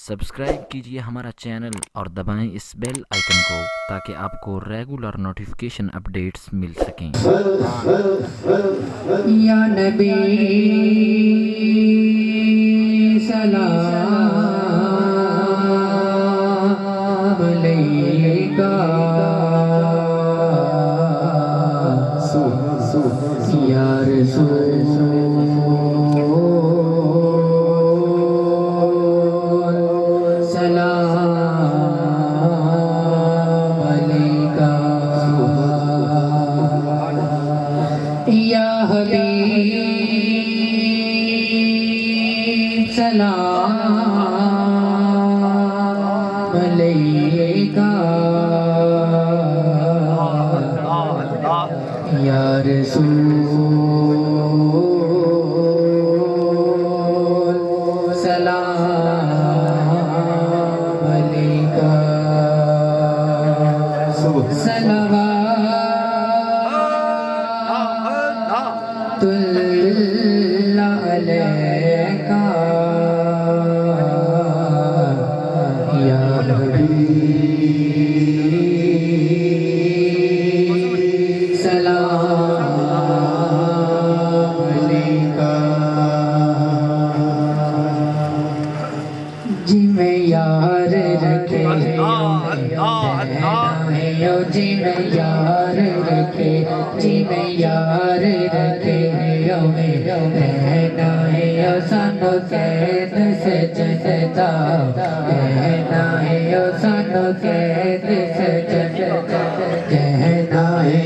Subscribe कीजिए हमारा channel और दबाएं इस बेल आइकन को ताकि आपको रेगुलर नोटिफिकेशन अपडेट्स मिल सकें। या नबी सलाम अलैका या रसूल सलाम अलैका या हबीब सलाम अलैका या रसूल सलाम अलैका सलवातुल्लाह अलैका या हबीब सलाम अलैका जिमें यार रखे जिमें यार रखे जिमें यार रखे रहना है सानो कैद से जसदा रहना है सानो कैद से जसदा कहना है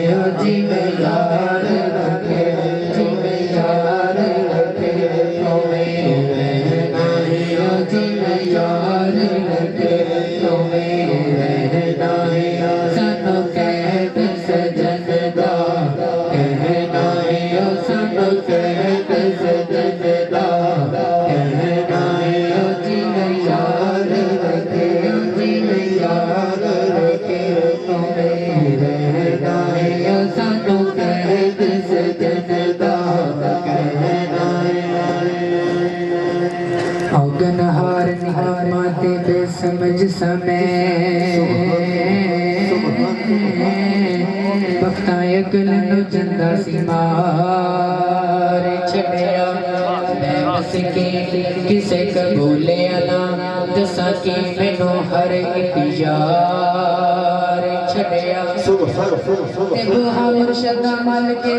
जिमें यार रखे जिमें यार रखे रहना है जिमें यार रखे रहना है सानो कैद से जसदा कहना है सानो कैद से जसदा कहना है जिमें यार रखे जिमें यार रखे रहना है सानो कैद से जसदा कहना औगनहार निहारते बेसमझ समय बख्ताए गलन जिंदा सिमार छड़िया बस के किसे कबूले अला जसा कि मैनू हर एक यार छड़िया ते बुहा मुर्शद मल के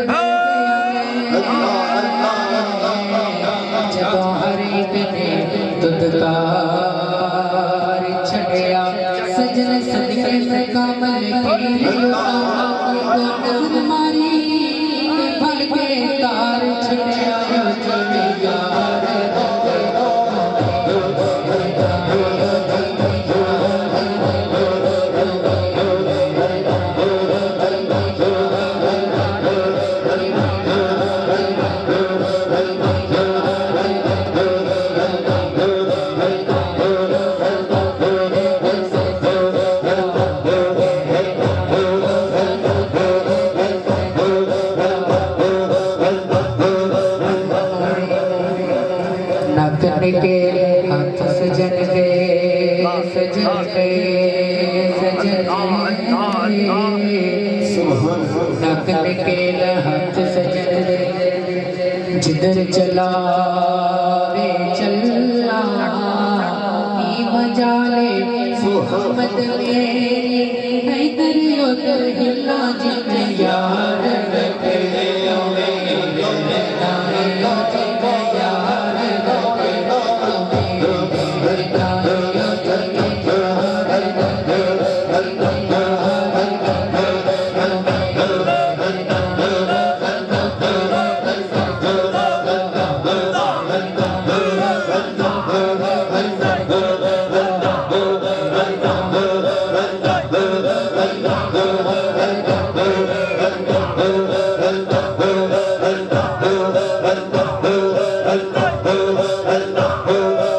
जदों हर एक ने दुदकार छड़िया सजन सदके से कमल की मारी फल के तार छड़िया जिमें यार नकन के हाथ सजन के सजन के सजन नकन के हाथ सजन जिधर चला वे चलना मजाले मोहम्मद मेरी हैदर उधर हिला जिमें यार रखे Allah